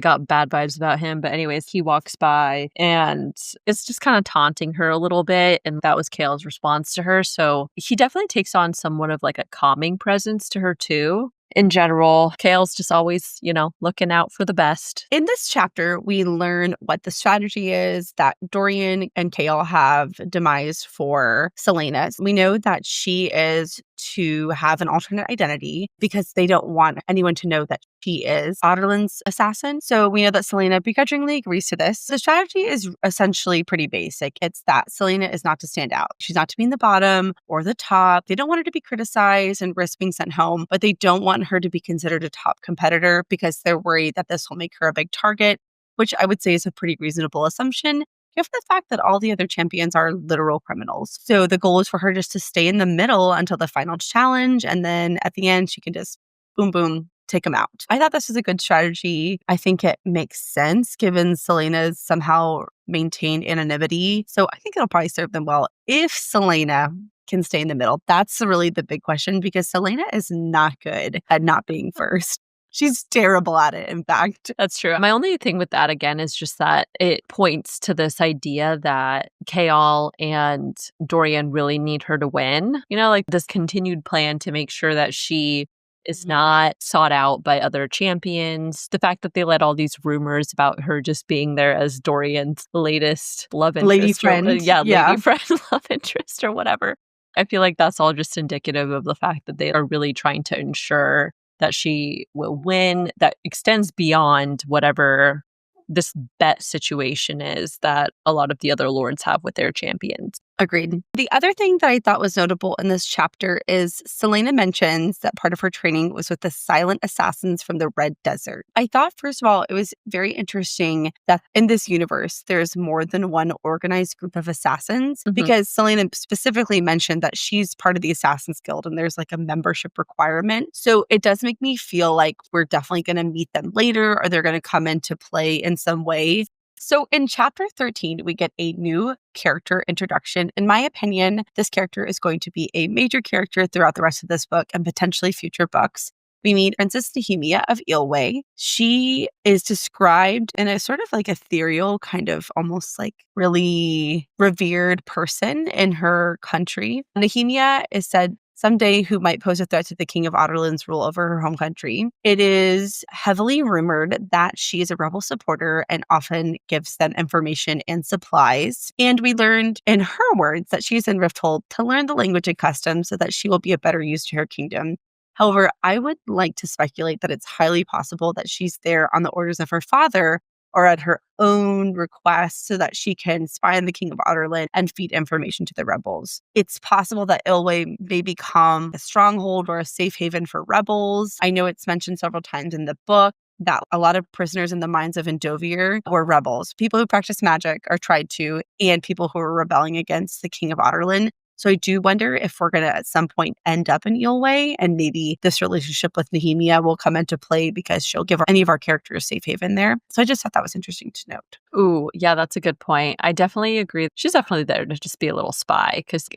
got bad vibes about him. But anyways, he walks by and it's just kind of taunting her a little bit. And that was Chaol's response to her. So he definitely takes on somewhat of like a calming presence to her too. In general, Chaol's just always, looking out for the best. In this chapter, we learn what the strategy is that Dorian and Chaol have demised for Celaena. We know that she is to have an alternate identity because they don't want anyone to know that she is Otterlin's assassin. So we know that Celaena begrudgingly agrees to this. The strategy is essentially pretty basic. It's that Celaena is not to stand out. She's not to be in the bottom or the top. They don't want her to be criticized and risk being sent home, but they don't want her to be considered a top competitor because they're worried that this will make her a big target, which I would say is a pretty reasonable assumption, given the fact that all the other champions are literal criminals. So the goal is for her just to stay in the middle until the final challenge, and then at the end, she can just boom, boom, take them out. I thought this was a good strategy. I think it makes sense given Celaena's somehow maintained anonymity. So I think it'll probably serve them well if Celaena can stay in the middle. That's really the big question because Celaena is not good at not being first. She's terrible at it, in fact. That's true. My only thing with that, again, is just that it points to this idea that Chaol and Dorian really need her to win. Like this continued plan to make sure that she is not sought out by other champions. The fact that they let all these rumors about her just being there as Dorian's latest love interest. Lady friend. Lady friend, love interest or whatever. I feel like that's all just indicative of the fact that they are really trying to ensure that she will win, that extends beyond whatever this bet situation is that a lot of the other lords have with their champions. Agreed. The other thing that I thought was notable in this chapter is Celaena mentions that part of her training was with the silent assassins from the Red Desert. I thought, first of all, it was very interesting that in this universe, there's more than one organized group of assassins because Celaena specifically mentioned that she's part of the Assassin's Guild and there's like a membership requirement. So it does make me feel like we're definitely going to meet them later or they're going to come into play in some way. So in chapter 13, we get a new character introduction. In my opinion, this character is going to be a major character throughout the rest of this book and potentially future books. We meet Princess Nehemia of Eelway. She is described in a sort of like ethereal, kind of almost like really revered person in her country. Nehemia is said someday who might pose a threat to the king of Otterlin's rule over her home country. It is heavily rumored that she is a rebel supporter and often gives them information and supplies. And we learned in her words that she's in Rifthold to learn the language and customs so that she will be of better use to her kingdom. However, I would like to speculate that it's highly possible that she's there on the orders of her father or at her own request so that she can spy on the king of Otterlin and feed information to the rebels. It's possible that Eelway may become a stronghold or a safe haven for rebels. I know it's mentioned several times in the book that a lot of prisoners in the mines of Endovier were rebels, people who practice magic or tried to, and people who were rebelling against the king of Otterlin. So I do wonder if we're going to at some point end up in Eelway and maybe this relationship with Nehemia will come into play because she'll give any of our characters safe haven there. So I just thought that was interesting to note. Ooh, yeah, that's a good point. I definitely agree. She's definitely there to just be a little spy because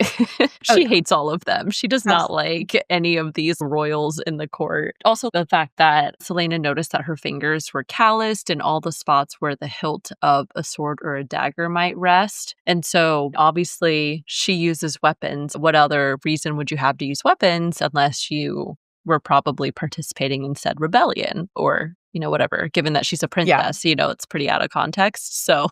she hates all of them. She does not like any of these royals in the court. Also, the fact that Celaena noticed that her fingers were calloused in all the spots where the hilt of a sword or a dagger might rest. And so obviously she uses weapons. What other reason would you have to use weapons unless you were probably participating in said rebellion or, whatever, given that she's a princess, it's pretty out of context. So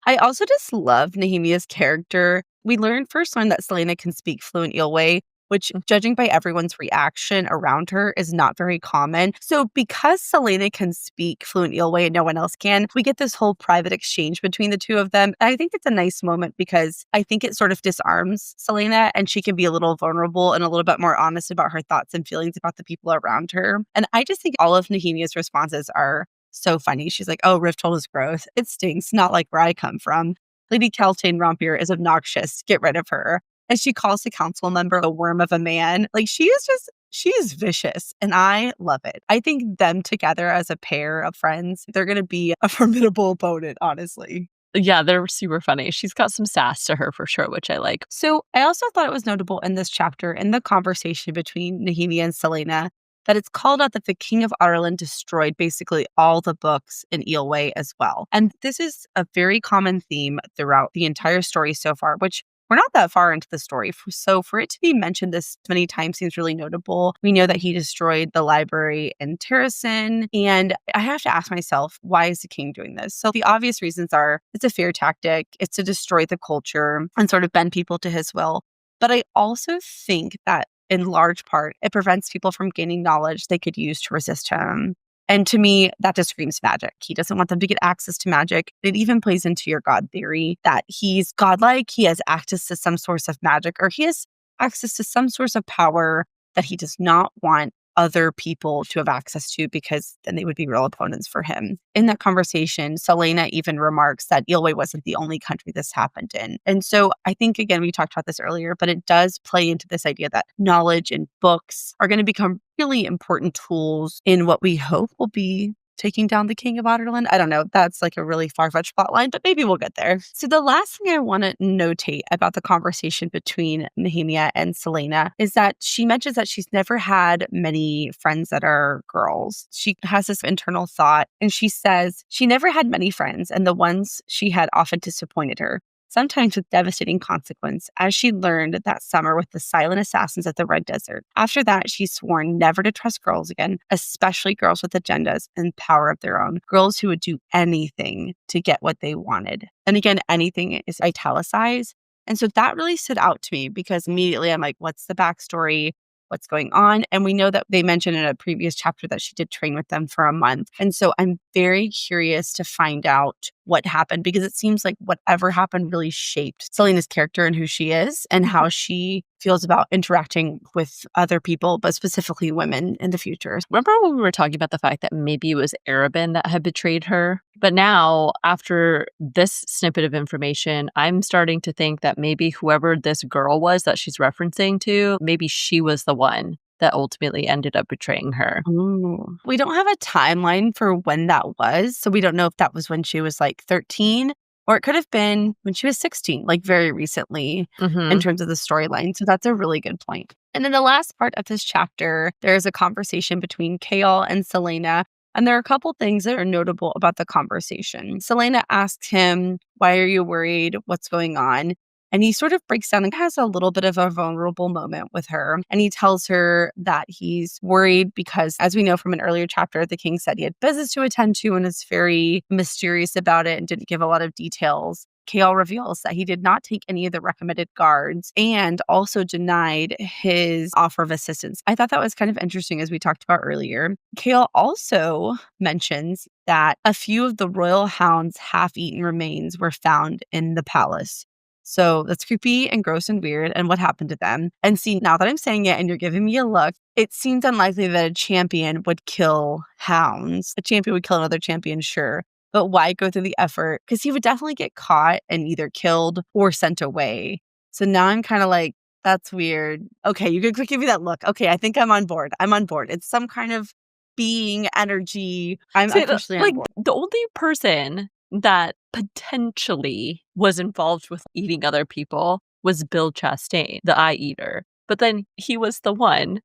I also just love Nehemia's character. We first learned that Celaena can speak fluent Eelway, which, judging by everyone's reaction around her, is not very common. So because Celaena can speak fluent Eelway and no one else can, we get this whole private exchange between the two of them. I think it's a nice moment because I think it sort of disarms Celaena and she can be a little vulnerable and a little bit more honest about her thoughts and feelings about the people around her. And I just think all of Nehemia's responses are so funny. She's like, oh, Rifthold is gross. It stinks, not like where I come from. Lady Caltaine Rompier is obnoxious. Get rid of her. And she calls the council member a worm of a man. Like, she is vicious. And I love it. I think them together as a pair of friends, they're going to be a formidable opponent, honestly. Yeah, they're super funny. She's got some sass to her for sure, which I like. So I also thought it was notable in this chapter, in the conversation between Nehemia and Celaena, that it's called out that the king of Ireland destroyed basically all the books in Eelway as well. And this is a very common theme throughout the entire story so far, which we're not that far into the story. So for it to be mentioned this many times seems really notable. We know that he destroyed the library in Terrasen. And I have to ask myself, why is the king doing this? So the obvious reasons are it's a fear tactic. It's to destroy the culture and sort of bend people to his will. But I also think that in large part, it prevents people from gaining knowledge they could use to resist him. And to me, that just screams magic. He doesn't want them to get access to magic. It even plays into your God theory that he's godlike, he has access to some source of magic, or he has access to some source of power that he does not want other people to have access to because then they would be real opponents for him. In that conversation, Celaena even remarks that Eelway wasn't the only country this happened in. And so I think, again, we talked about this earlier, but it does play into this idea that knowledge and books are going to become really important tools in what we hope will be taking down the king of Ireland. I don't know. That's like a really far-fetched plot line, but maybe we'll get there. So the last thing I want to notate about the conversation between Nehemia and Celaena is that she mentions that she's never had many friends that are girls. She has this internal thought, and she says she never had many friends, and the ones she had often disappointed her, sometimes with devastating consequence, as she learned that summer with the silent assassins at the Red Desert. After that, she swore never to trust girls again, especially girls with agendas and power of their own, girls who would do anything to get what they wanted. And again, anything is italicized. And so that really stood out to me because immediately I'm like, what's the backstory? What's going on? And we know that they mentioned in a previous chapter that she did train with them for a month. And so I'm very curious to find out what happened because it seems like whatever happened really shaped Celaena's character and who she is and how she feels about interacting with other people, but specifically women in the future. Remember when we were talking about the fact that maybe it was Arabin that had betrayed her? But now, after this snippet of information, I'm starting to think that maybe whoever this girl was that she's referencing to, maybe she was the one that ultimately ended up betraying her. Ooh. We don't have a timeline for when that was. So we don't know if that was when she was like 13 or it could have been when she was 16, like very recently in terms of the storyline. So that's a really good point. And in the last part of this chapter, there's a conversation between Chaol and Celaena. And there are a couple things that are notable about the conversation. Celaena asks him, why are you worried? What's going on? And he sort of breaks down and has a little bit of a vulnerable moment with her. And he tells her that he's worried because, as we know from an earlier chapter, the king said he had business to attend to and is very mysterious about it and didn't give a lot of details. Chaol reveals that he did not take any of the recommended guards and also denied his offer of assistance. I thought that was kind of interesting, as we talked about earlier. Chaol also mentions that a few of the royal hound's half-eaten remains were found in the palace. So that's creepy and gross and weird. And what happened to them? And see, now that I'm saying it and you're giving me a look, it seems unlikely that a champion would kill hounds. A champion would kill another champion, sure. But why go through the effort? Because he would definitely get caught and either killed or sent away. So now I'm kind of like, that's weird. Okay, you could give me that look. Okay, I think I'm on board. I'm on board. It's some kind of being, energy. I'm officially on board. The only person that potentially was involved with eating other people was Bill Chastain, the eye eater. but then he was the one,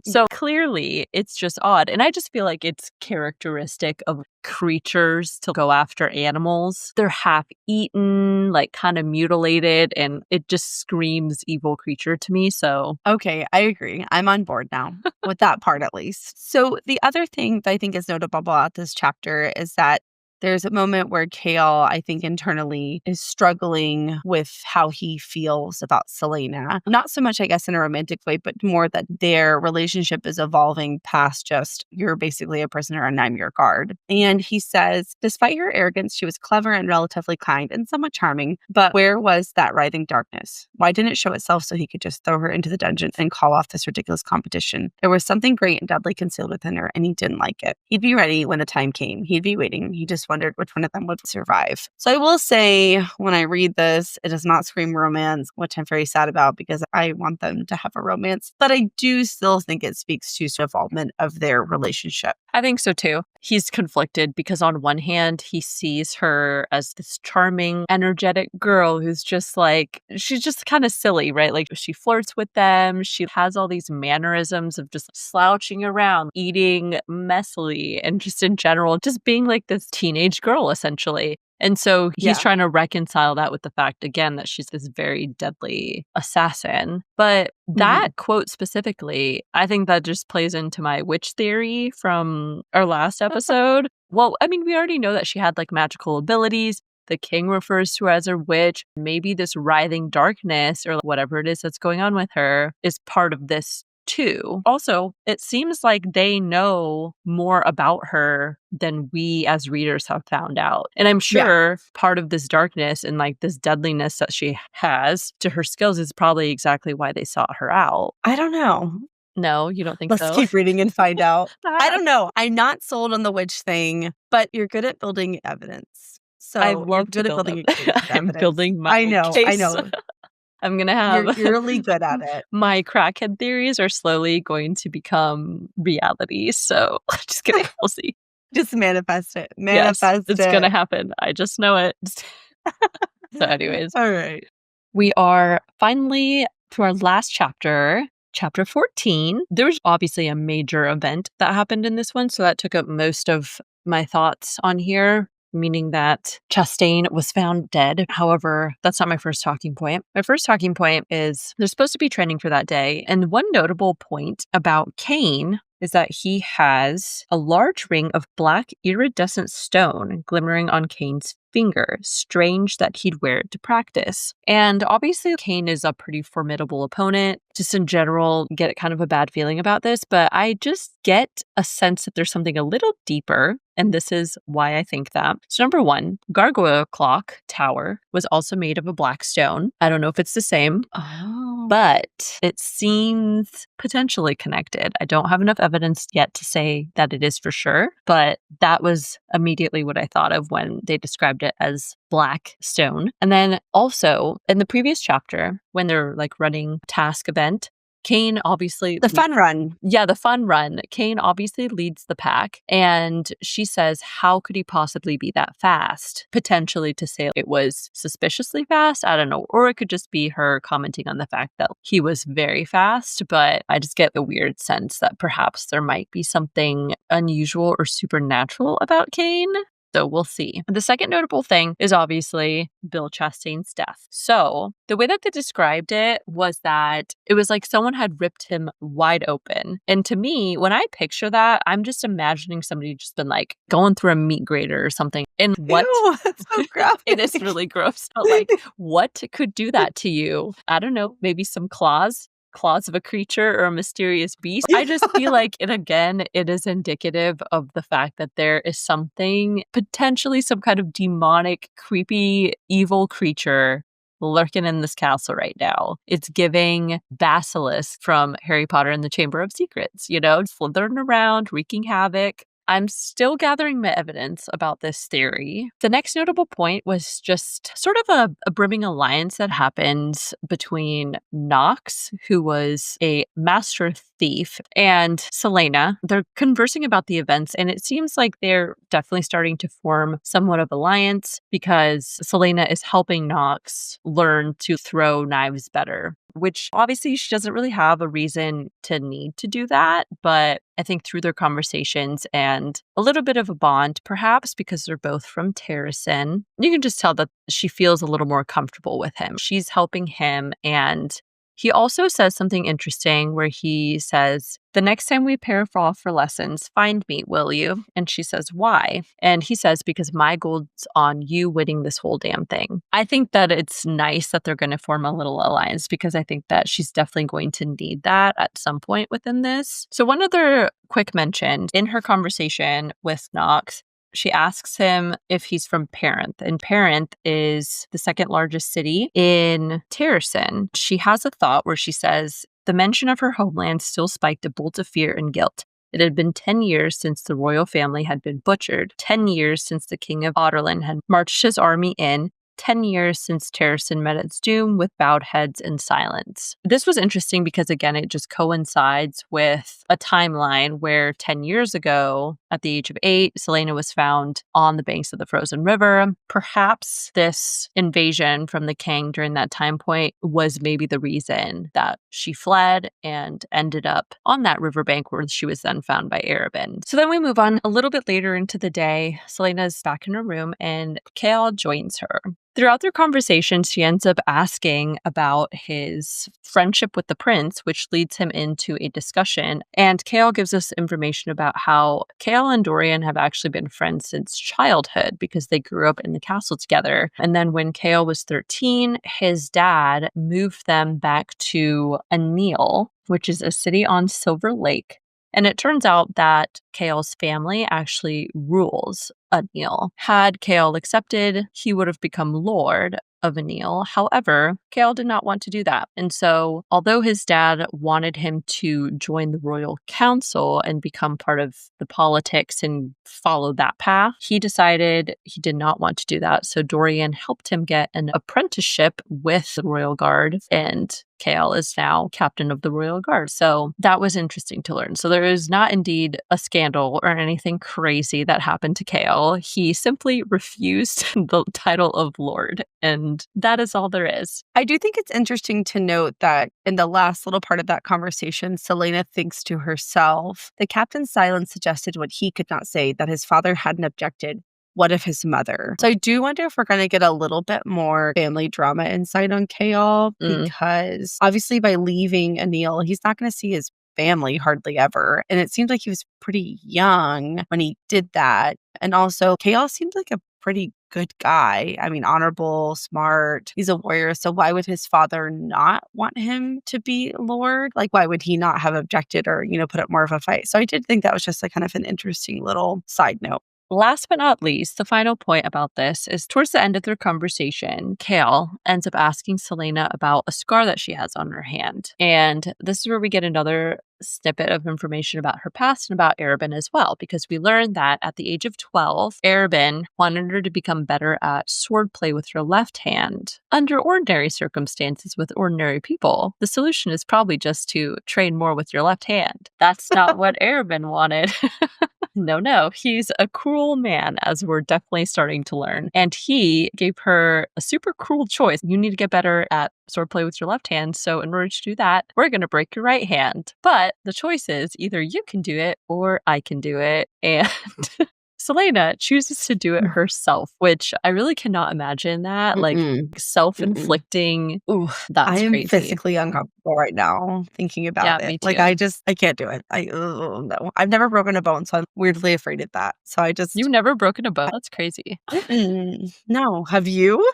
So clearly it's just odd. And I just feel like it's characteristic of creatures to go after animals. They're half eaten, like kind of mutilated, and it just screams evil creature to me. So Okay, I agree. I'm on board now with that part at least. So the other thing that I think is notable about this chapter is that there's a moment where Chaol, I think internally, is struggling with how he feels about Celaena. Not so much, I guess, in a romantic way, but more that their relationship is evolving past just, you're basically a prisoner and I'm your guard. And he says, despite her arrogance, she was clever and relatively kind and somewhat charming. But where was that writhing darkness? Why didn't it show itself so he could just throw her into the dungeon and call off this ridiculous competition? There was something great and deadly concealed within her, and he didn't like it. He'd be ready when the time came. He'd be waiting. He just wondered which one of them would survive. So I will say, when I read this, it does not scream romance, which I'm very sad about because I want them to have a romance. But I do still think it speaks to the evolvement of their relationship. I think so too. He's conflicted because on one hand, he sees her as this charming, energetic girl who's just like, she's just kind of silly, right? Like she flirts with them. She has all these mannerisms of just slouching around, eating messily, and just in general, just being like this teenage girl, essentially. And so he's trying to reconcile that with the fact, again, that she's this very deadly assassin. But that quote specifically, I think that just plays into my witch theory from our last episode. Well, I mean, we already know that she had like magical abilities. The king refers to her as a witch. Maybe this writhing darkness or whatever it is that's going on with her is part of this too. Also, it seems like they know more about her than we as readers have found out. And I'm sure part of this darkness and like this deadliness that she has to her skills is probably exactly why they sought her out. I don't know. No, you don't think Let's so? keep reading and find out. I don't know. I'm not sold on the witch thing, but you're good at building evidence. So I love you're good to at build building a case of I'm evidence. building my I know. case. I'm going to have You're really good at it. my crackhead theories are slowly going to become reality. So just kidding. We'll see. Just manifest it. Manifest it's going to happen. I just know it. So anyways. All right. We are finally to our last chapter, chapter 14. There was obviously a major event that happened in this one. So that took up most of my thoughts on here, meaning that Chastain was found dead. However, that's not my first talking point. My first talking point is they're supposed to be training for that day. And one notable point about Cain is that he has a large ring of black iridescent stone glimmering on Cain's finger. Strange that he'd wear it to practice. And obviously, Cain is a pretty formidable opponent. Just in general, get kind of a bad feeling about this, but I just get a sense that there's something a little deeper. And this is why I think that. So number one, Gargoyle Clock Tower was also made of a black stone. I don't know if it's the same. But it seems potentially connected. I don't have enough evidence yet to say that it is for sure, but that was immediately what I thought of when they described it as black stone. And then also in the previous chapter, when they're like running task event, Cain obviously... The fun run. Yeah, the fun run. Cain obviously leads the pack. And she says, how could he possibly be that fast? Potentially to say it was suspiciously fast. I don't know. Or it could just be her commenting on the fact that he was very fast. But I just get the weird sense that perhaps there might be something unusual or supernatural about Cain. So we'll see. The second notable thing is obviously Bill Chastain's death. So the way that they described it was that it was like someone had ripped him wide open. And to me, when I picture that, I'm just imagining somebody just been like going through a meat grater or something. And what? Ew, that's so graphic. It is really gross. But like, what could do that to you? I don't know. Maybe some claws of a creature or a mysterious beast. I just feel like it is indicative of the fact that there is something, potentially some kind of demonic, creepy, evil creature lurking in this castle right now. It's giving Basilisk from Harry Potter and the Chamber of Secrets, slithering around, wreaking havoc. I'm still gathering my evidence about this theory. The next notable point was just sort of a brimming alliance that happened between Nox, who was a master thief, and Celaena. They're conversing about the events, and it seems like they're definitely starting to form somewhat of alliance because Celaena is helping Nox learn to throw knives better. which obviously she doesn't really have a reason to need to do that. But I think through their conversations and a little bit of a bond, perhaps because they're both from Terracin, you can just tell that she feels a little more comfortable with him. She's helping him. And he also says something interesting where he says, "The next time we pair off for lessons, find me, will you?" And she says, "Why?" And he says, "Because my goal's on you winning this whole damn thing." I think that it's nice that they're going to form a little alliance because I think that she's definitely going to need that at some point within this. So one other quick mention in her conversation with Knox, she asks him if he's from Parenth, and Parenth is the second largest city in Terracin. She has a thought where she says, the mention of her homeland still spiked a bolt of fear and guilt. It had been 10 years since the royal family had been butchered, 10 years since the king of Otterland had marched his army in, 10 years since Terracin met its doom with bowed heads and silence. This was interesting because, again, it just coincides with a timeline where 10 years ago, at the age of 8, Celaena was found on the banks of the frozen river. Perhaps this invasion from the king during that time point was maybe the reason that she fled and ended up on that riverbank where she was then found by Arabin. So then we move on a little bit later into the day. Celaena's back in her room and Chaol joins her. Throughout their conversation, she ends up asking about his friendship with the prince, which leads him into a discussion. And Chaol gives us information about how Chaol and Dorian have actually been friends since childhood because they grew up in the castle together. And then when Chaol was 13, his dad moved them back to Anil, which is a city on Silver Lake. And it turns out that Chaol's family actually rules Anil. Had Chaol accepted, he would have become Lord of Anil. However, Chaol did not want to do that. And so, although his dad wanted him to join the royal council and become part of the politics and follow that path, he decided he did not want to do that. So Dorian helped him get an apprenticeship with the royal guard, and Chaol is now captain of the royal guard. So that was interesting to learn. So there is not indeed a scandal or anything crazy that happened to Chaol. He simply refused the title of lord, and that is all there is. I do think it's interesting to note that in the last little part of that conversation, Celaena thinks to herself, the captain's silence suggested what he could not say, that his father hadn't objected. What of his mother? So I do wonder if we're going to get a little bit more family drama insight on Chaol, because obviously by leaving Anil, he's not going to see his family hardly ever. And it seems like he was pretty young when he did that. And also, Chaol seems like a pretty good guy. I mean, honorable, smart. He's a warrior. So why would his father not want him to be lord? Like, why would he not have objected or, put up more of a fight? So I did think that was just kind of an interesting little side note. Last but not least, the final point about this is towards the end of their conversation, Chaol ends up asking Celaena about a scar that she has on her hand. And this is where we get another snippet of information about her past and about Arabin as well, because we learned that at the age of 12, Arabin wanted her to become better at swordplay with her left hand. Under ordinary circumstances with ordinary people, the solution is probably just to train more with your left hand. That's not what Arabin wanted. No, he's a cruel man, as we're definitely starting to learn. And he gave her a super cruel choice. You need to get better at swordplay with your left hand. So in order to do that, we're going to break your right hand. But the choice is either you can do it or I can do it. And Celaena chooses to do it herself, which I really cannot imagine that. Like self-inflicting. Ooh, that's I am crazy. physically uncomfortable right now thinking about it. Me too. Like, I can't do it. No. I've never broken a bone, so I'm weirdly afraid of that. So I just. You've never broken a bone? That's crazy. No. Have you?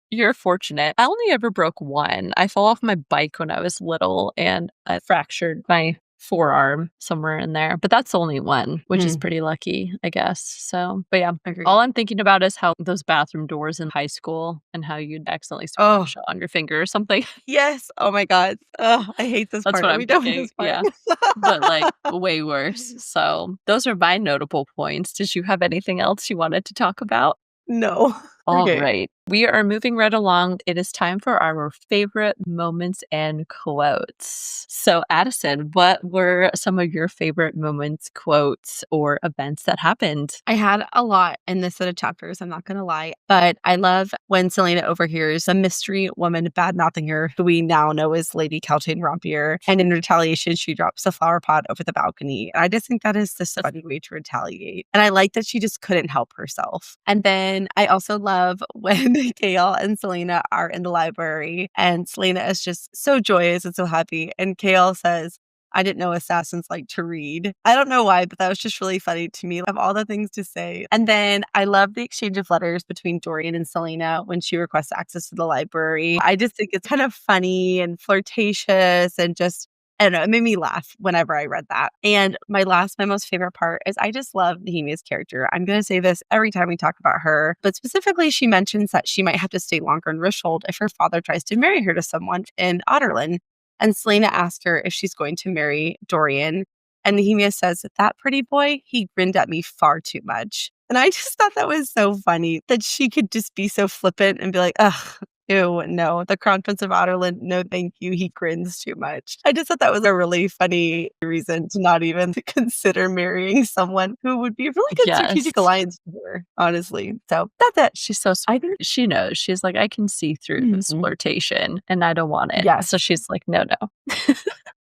You're fortunate. I only ever broke one. I fell off my bike when I was little and I fractured my forearm somewhere in there. But that's only one, which is pretty lucky, I guess. So, but yeah, all I'm thinking about is how those bathroom doors in high school and how you'd accidentally shot on your finger or something. Yes. Oh my God. Oh, I hate this That's part. what Are I'm we done with thinking. this part? Yeah. But like way worse. So those are my notable points. Did you have anything else you wanted to talk about? No. All Okay. right. We are moving right along. It is time for our favorite moments and quotes. So, Addison, what were some of your favorite moments, quotes, or events that happened? I had a lot in this set of chapters, I'm not going to lie, but I love when Celaena overhears a mystery woman bad-mouthing her, who we now know is Lady Caltaine Rompier, and in retaliation, she drops a flower pot over the balcony. And I just think that is this funny way to retaliate. And I like that she just couldn't help herself. And then I also love when Chaol and Celaena are in the library, and Celaena is just so joyous and so happy, and Chaol says, I didn't know assassins like to read. I don't know why, but that was just really funny to me. I have all the things to say. And then I love the exchange of letters between Dorian and Celaena when she requests access to the library. I just think it's kind of funny and flirtatious and just, I don't know, it made me laugh whenever I read that. And my most favorite part is I just love Nehemia's character. I'm going to say this every time we talk about her, but specifically she mentions that she might have to stay longer in Rifthold if her father tries to marry her to someone in Otterlin. And Celaena asks her if she's going to marry Dorian. And Nehemia says, that pretty boy, he grinned at me far too much. And I just thought that was so funny that she could just be so flippant and be like, ugh, ew, no, the Crown Prince of Otterland, no thank you, he grins too much. I just thought that was a really funny reason to not even consider marrying someone who would be a really good strategic Yes. alliance for her, honestly. So that's it. She's so sweet. I think she knows. She's like, I can see through this Mhm. flirtation and I don't want it. Yes. So she's like, no, no.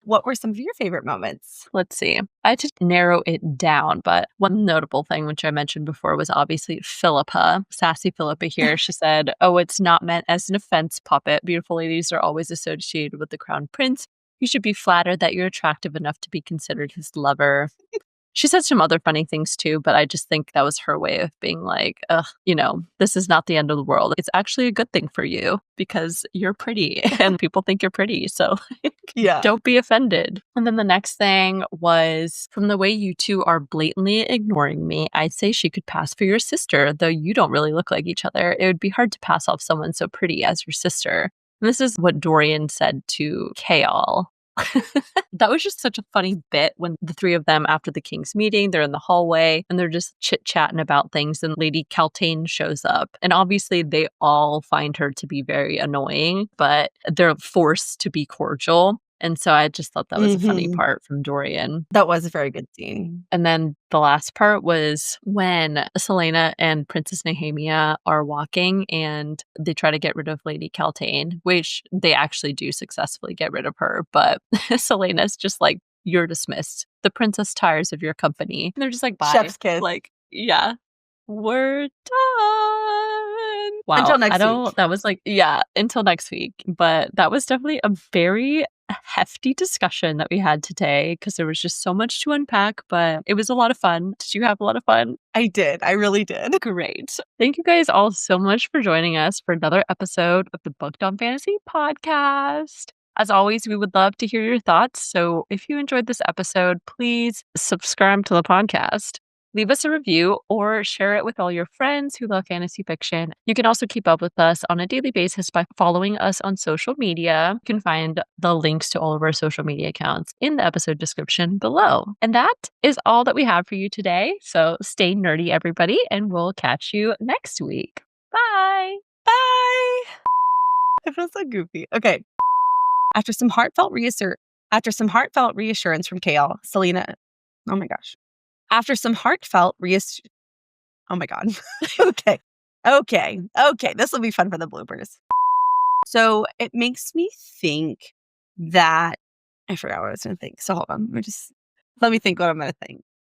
What were some of your favorite moments? Let's see. I had to narrow it down, but one notable thing, which I mentioned before, was obviously Philippa, sassy Philippa here. She said, oh, it's not meant as an offense, puppet. Beautiful ladies are always associated with the crown prince. You should be flattered that you're attractive enough to be considered his lover. She said some other funny things too, but I just think that was her way of being like, ugh, this is not the end of the world. It's actually a good thing for you because you're pretty and people think you're pretty. So Yeah. don't be offended. And then the next thing was, from the way you two are blatantly ignoring me, I'd say she could pass for your sister, though you don't really look like each other. It would be hard to pass off someone so pretty as your sister. And this is what Dorian said to Chaol. That was just such a funny bit when the three of them, after the king's meeting, they're in the hallway and they're just chit-chatting about things, and Lady Caltaine shows up. And obviously they all find her to be very annoying, but they're forced to be cordial. And so I just thought that was a funny part from Dorian. That was a very good scene. And then the last part was when Celaena and Princess Nehemia are walking and they try to get rid of Lady Caltaine, which they actually do successfully get rid of her. But Celaena's just like, you're dismissed. The princess tires of your company. And they're just like, bye. Chef's kiss. Like, yeah, we're done. Wow. Until next week. That was like, yeah, until next week. But that was definitely a very hefty discussion that we had today because there was just so much to unpack, but it was a lot of fun. Did you have a lot of fun? I did. I really did. Great. Thank you guys all so much for joining us for another episode of the Booked on Fantasy podcast. As always, we would love to hear your thoughts. So if you enjoyed this episode, please subscribe to the podcast. Leave us a review or share it with all your friends who love fantasy fiction. You can also keep up with us on a daily basis by following us on social media. You can find the links to all of our social media accounts in the episode description below. And that is all that we have for you today. So stay nerdy, everybody, and we'll catch you next week. Bye. Bye. I feel so goofy. Okay. After some heartfelt reassurance from Chaol, Celaena. Oh my gosh. After some heartfelt oh my God. Okay. This will be fun for the bloopers. So it makes me think that I forgot what I was going to think. So hold on. Let me think what I'm going to think.